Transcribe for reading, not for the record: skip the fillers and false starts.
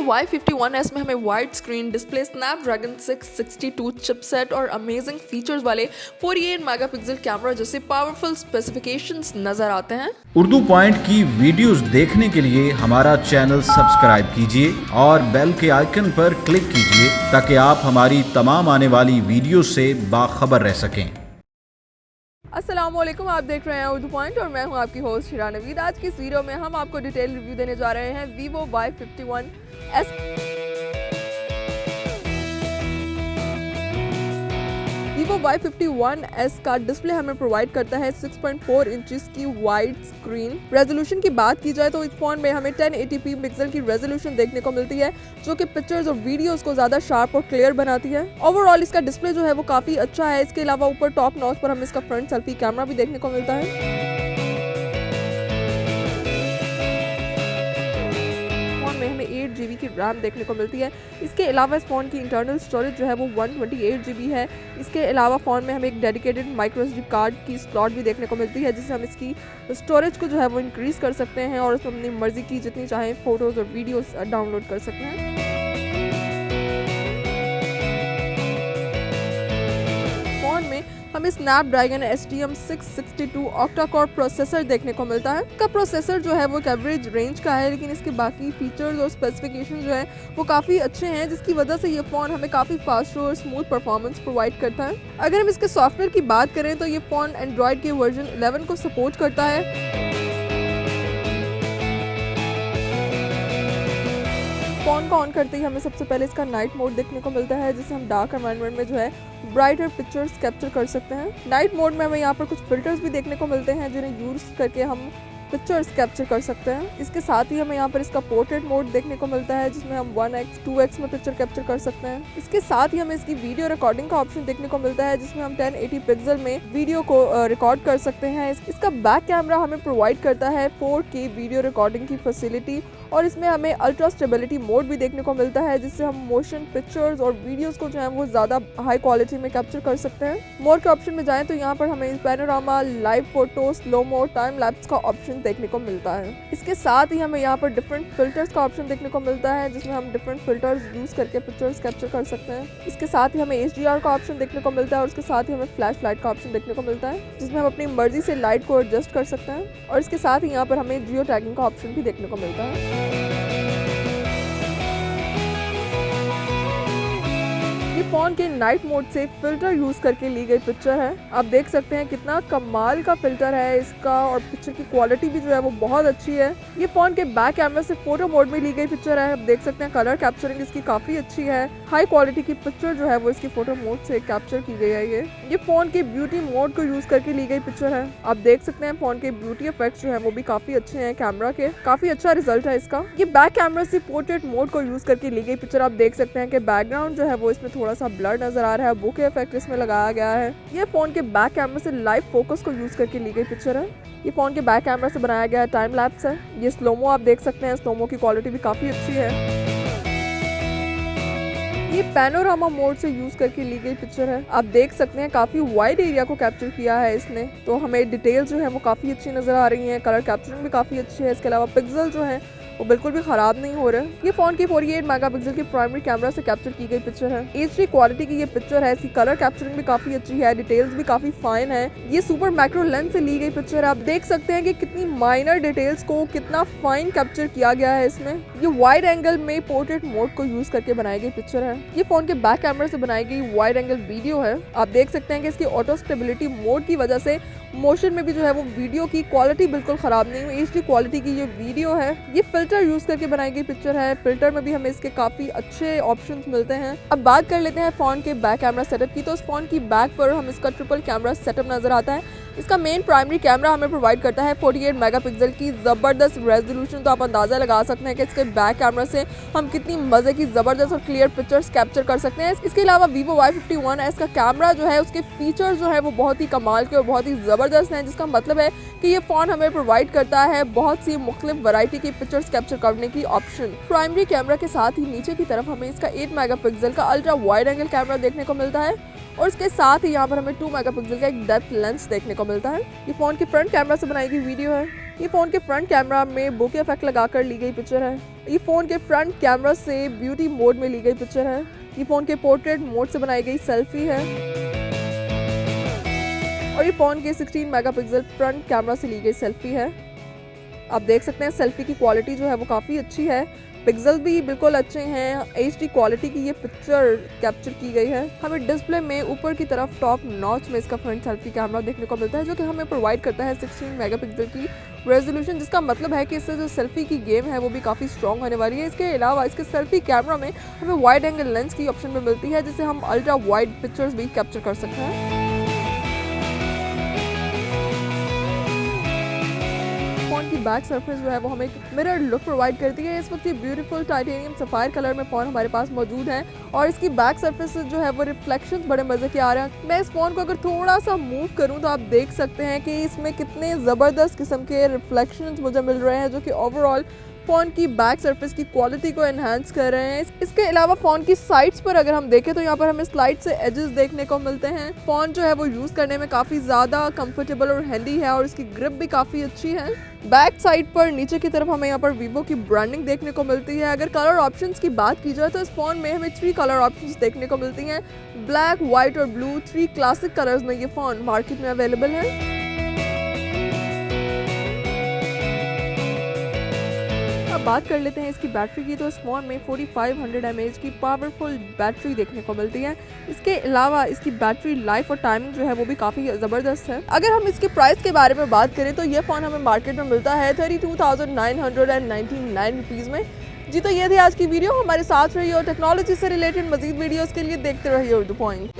Y51s में हमें wide screen display, Snapdragon 662 chipset और अमेजिंग फीचर्स वाले 48 मेगापिक्सल कैमरा जैसे पावरफुल स्पेसिफिकेशंस नजर आते हैं। उर्दू पॉइंट की वीडियोस देखने के लिए हमारा चैनल सब्सक्राइब कीजिए और बेल के आइकन पर क्लिक कीजिए ताकि आप हमारी तमाम आने वाली वीडियो से बाखबर रह सकें। अस्सलामुअलैकुम, आप देख रहे हैं उर्दू पॉइंट और मैं हूं आपकी होस्ट शिरा नवीद। आज की इस वीडियो में हम आपको डिटेल रिव्यू देने जा रहे हैं Vivo Y51s। Vivo Y51s का डिस्प्ले हमें प्रोवाइड करता है 6.4 इंचेस की वाइड स्क्रीन। रेजोल्यूशन की बात की जाए तो इस फोन में हमें 1080p पिक्सल की रेजोल्यूशन देखने को मिलती है, जो कि पिक्चर्स और वीडियोस को ज़्यादा शार्प और क्लियर बनाती है। ओवरऑल इसका डिस्प्ले जो है वो काफ़ी अच्छा है। इसके अलावा ऊपर टॉप नॉच पर हमें इसका फ्रंट सेल्फी कैमरा भी देखने को मिलता है। में हमें 8 GB की रैम देखने को मिलती है। इसके अलावा इस फ़ोन की इंटरनल स्टोरेज जो है वो 128 GB है। इसके अलावा फ़ोन में हमें एक डेडिकेटेड माइक्रो SD कार्ड की स्लॉट भी देखने को मिलती है, जिससे हम इसकी स्टोरेज को जो है वो इंक्रीज़ कर सकते हैं और उसमें अपनी मर्ज़ी की जितनी चाहें फ़ोटोज़ और वीडियोज़ डाउनलोड कर सकते हैं। हमें Snapdragon STM 662 octa core processor देखने को मिलता है। इसका प्रोसेसर जो है वो एवरेज रेंज का है, लेकिन इसके बाकी फीचर्स और स्पेसिफिकेशन जो है वो काफ़ी अच्छे हैं, जिसकी वजह से ये फ़ोन हमें काफ़ी फास्ट और स्मूथ परफॉर्मेंस प्रोवाइड करता है। अगर हम इसके सॉफ्टवेयर की बात करें तो ये फ़ोन एंड्रॉयड के वर्जन 11 को सपोर्ट करता है। फ़ोन को ऑन करते ही हमें सबसे पहले इसका नाइट मोड देखने को मिलता है, जिससे हम डार्क एनवायरनमेंट में जो है ब्राइटर पिक्चर्स कैप्चर कर सकते हैं। नाइट मोड में हमें यहाँ पर कुछ फिल्टर्स भी देखने को मिलते हैं, जिन्हें यूज़ करके हम पिक्चर्स कैप्चर कर सकते हैं। इसके साथ ही हमें यहाँ पर इसका पोर्ट्रेट मोड देखने को मिलता है, जिसमें हम 1x 2x में पिक्चर कैप्चर कर सकते हैं। इसके साथ ही हमें इसकी वीडियो रिकॉर्डिंग का ऑप्शन देखने को मिलता है, जिसमें हम 1080 पिक्सल में वीडियो को रिकॉर्ड कर सकते हैं। इसका बैक कैमरा हमें प्रोवाइड करता है 4K वीडियो रिकॉर्डिंग की फैसिलिटी, और इसमें हमें अल्ट्रा स्टेबिलिटी मोड भी देखने को मिलता है, जिससे हम मोशन पिक्चर्स और वीडियोस को जो है वो ज़्यादा हाई क्वालिटी में कैप्चर कर सकते हैं। मोड के ऑप्शन में जाएं तो यहाँ पर हमें panorama, live photo, slomo, time lapse का ऑप्शन देखने को मिलता है। इसके साथ ही हमें यहाँ पर डिफरेंट फिल्टर्स का ऑप्शन देखने को मिलता है, जिसमें हम डिफरेंट फिल्टर्स यूज़ करके पिक्चर्स कैप्चर कर सकते हैं। इसके साथ ही हमें HDR का ऑप्शन देखने को मिलता है, और उसके साथ ही हमें फ्लैश लाइट का ऑप्शन देखने को मिलता है, जिसमें हम अपनी मर्जी से लाइट को एडजस्ट कर सकते हैं। और इसके साथ ही यहाँ पर हमें जियो टैगिंग का ऑप्शन भी देखने को मिलता है। फ़ोन के नाइट मोड से फ़िल्टर यूज़ करके ली गई पिक्चर है। आप देख सकते हैं कितना कमाल का फ़िल्टर है इसका, और पिक्चर की क्वालिटी भी जो है वो बहुत अच्छी है। ये फ़ोन के बैक कैमरा से फ़ोटो मोड में ली गई पिक्चर है। आप देख सकते हैं कलर कैप्चरिंग इसकी काफ़ी अच्छी है। हाई क्वालिटी की पिक्चर जो है वो इसकी फ़ोटो मोड से कैप्चर की गई है। ये फ़ोन के ब्यूटी मोड को यूज़ करके ली गई पिक्चर है। आप देख सकते हैं फ़ोन के ब्यूटी इफेक्ट्स जो है वो भी काफ़ी अच्छे हैं कैमरा के, काफ़ी अच्छा रिजल्ट है इसका। ये बैक कैमरा से पोर्ट्रेट मोड को यूज़ करके ली गई पिक्चर। आप देख सकते हैं कि बैकग्राउंड जो है वो इसमें थोड़ा सा ब्लर नजर आ रहा है, बुके इफेक्ट इसमें लगाया गया है। ये फोन के बैक कैमरा से लाइव फोकस को यूज करके ली गई पिक्चर है। ये फोन के बैक कैमरा से बनाया गया टाइम लैप्स है। ये स्लोमो आप देख सकते हैं, स्लोमो की क्वालिटी भी काफी अच्छी है। ये पैनोरामा मोड से यूज करके ली गई पिक्चर है। आप देख सकते हैं काफी वाइड एरिया को कैप्चर किया है इसने, तो हमें डिटेल्स जो है वो काफी अच्छी नजर आ रही हैं। कलर कैप्चरिंग भी काफी अच्छी है। इसके अलावा पिक्सल जो है वो बिल्कुल भी खराब नहीं हो रहे। ये फोन की 48 मेगापिक्सल की प्राइमरी कैमरा से कैप्चर की गई पिक्चर है। HD क्वालिटी की ये पिक्चर है। इसकी कलर कैप्चरिंग भी काफी अच्छी है, डिटेल्स भी काफी फाइन है। ये सुपर मैक्रो लेंस से ली गई पिक्चर है। आप देख सकते हैं कि कितनी माइनर डिटेल्स को कितना फाइन कैप्चर किया गया है इसमें। ये वाइड एंगल में पोर्ट्रेट मोड को यूज करके बनाई गई पिक्चर है। ये फोन के बैक कैमरा से बनाई गई वाइड एंगल वीडियो है। आप देख सकते हैं कि इसकी ऑटो स्टेबिलिटी मोड की वजह से मोशन में भी जो है वो वीडियो की क्वालिटी बिल्कुल खराब नहीं हुई। HD क्वालिटी की ये वीडियो है। ये फिल्टर यूज करके बनाई गई पिक्चर है। फिल्टर में भी हमें इसके काफी अच्छे ऑप्शंस मिलते हैं। अब बात कर लेते हैं फोन के बैक कैमरा सेटअप की। तो इस फोन की बैक पर हम इसका ट्रिपल कैमरा सेटअप नजर आता है। इसका मेन प्राइमरी कैमरा हमें प्रोवाइड करता है 48 मेगापिक्सल की ज़बरदस्त रेजोल्यूशन। तो आप अंदाज़ा लगा सकते हैं कि इसके बैक कैमरा से हम कितनी मज़े की ज़बरदस्त और क्लियर पिक्चर्स कैप्चर कर सकते हैं। इसके अलावा Vivo Y51s का कैमरा जो है उसके फीचर्स जो है वो बहुत ही कमाल के और बहुत ही ज़बरदस्त हैं, जिसका मतलब है कि ये फ़ोन हमें प्रोवाइड करता है बहुत सी मुख्तलिफ वैरायटी की पिक्चर्स कैप्चर करने की ऑप्शन। प्राइमरी कैमरा के साथ ही नीचे की तरफ हमें इसका 8 मेगापिक्सल का अल्ट्रा वाइड एंगल कैमरा देखने को मिलता है, और इसके साथ ही यहाँ पर हमें 2 मेगापिक्सल का एक डेप्थ लेंस देखने को मिलता है। ये फ़ोन की फ्रंट कैमरा से बनाई गई वीडियो है। ये फ़ोन के फ्रंट कैमरा में बोके इफेक्ट लगाकर ली गई पिक्चर है। ये फ़ोन के फ्रंट कैमरा से ब्यूटी मोड में ली गई पिक्चर है। ये फ़ोन के पोर्ट्रेट मोड से बनाई गई सेल्फी है और ये फ़ोन के 16 मेगापिक्सल फ्रंट कैमरा से ली गई सेल्फी है। आप देख सकते हैं सेल्फी की क्वालिटी जो है वो काफ़ी अच्छी है, पिक्सल भी बिल्कुल अच्छे हैं, HD क्वालिटी की ये पिक्चर कैप्चर की गई है। हमें डिस्प्ले में ऊपर की तरफ टॉप नॉच में इसका फ्रंट सेल्फी कैमरा देखने को मिलता है, जो कि हमें प्रोवाइड करता है 16 मेगापिक्सल की रेजोल्यूशन, जिसका मतलब है कि इससे जो सेल्फी की गेम है वो भी काफ़ी स्ट्रॉन्ग होने वाली है। इसके अलावा इसके सेल्फी कैमरा में हमें वाइड एंगल लेंस की ऑप्शन भी मिलती है, जिससे हम अल्ट्रा वाइड पिक्चर्स भी कैप्चर कर सकते हैं। फ़ोन की बैक सरफेस जो है वो हमें एक मिरर लुक प्रोवाइड करती है। इस वक्त ये ब्यूटीफुल टाइटेनियम सफायर कलर में फ़ोन हमारे पास मौजूद है और इसकी बैक सरफेस जो है वो रिफ्लेक्शंस बड़े मज़े के आ रहे हैं। मैं इस फ़ोन को अगर थोड़ा सा मूव करूं तो आप देख सकते हैं कि इसमें कितने ज़बरदस्त किस्म के रिफ्लेक्शंस मुझे मिल रहे हैं, जो कि ओवरऑल फ़ोन की बैक सरफेस की क्वालिटी को एनहांस कर रहे हैं। इसके अलावा फ़ोन की साइड्स पर अगर हम देखें तो यहाँ पर हमें स्लाइड से एजेस देखने को मिलते हैं। फ़ोन जो है वो यूज़ करने में काफ़ी ज़्यादा कंफर्टेबल और हैंडी है और इसकी ग्रिप भी काफ़ी अच्छी है। बैक साइड पर नीचे की तरफ हमें यहाँ पर वीवो की ब्रांडिंग देखने को मिलती है। अगर कलर ऑप्शंस की बात की जाए तो इस फ़ोन में हमें 3 कलर ऑप्शंस देखने को मिलती हैं। ब्लैक, वाइट और ब्लू 3 क्लासिक कलर्स में ये फ़ोन मार्केट में अवेलेबल है। अब बात कर लेते हैं इसकी बैटरी की, तो इस फ़ोन में 4500 mAh की पावरफुल बैटरी देखने को मिलती है। इसके अलावा इसकी बैटरी लाइफ और टाइमिंग जो है वो भी काफ़ी ज़बरदस्त है। अगर हम इसके प्राइस के बारे में बात करें तो ये फ़ोन हमें मार्केट में मिलता है 32,999 रुपीज़ में। जी तो ये थी आज की वीडियो, हमारे साथ रहिए और टेक्नोलॉजी से रिलेटेड मजीद वीडियोज़ के लिए देखते रहिए उर्दू पॉइंट।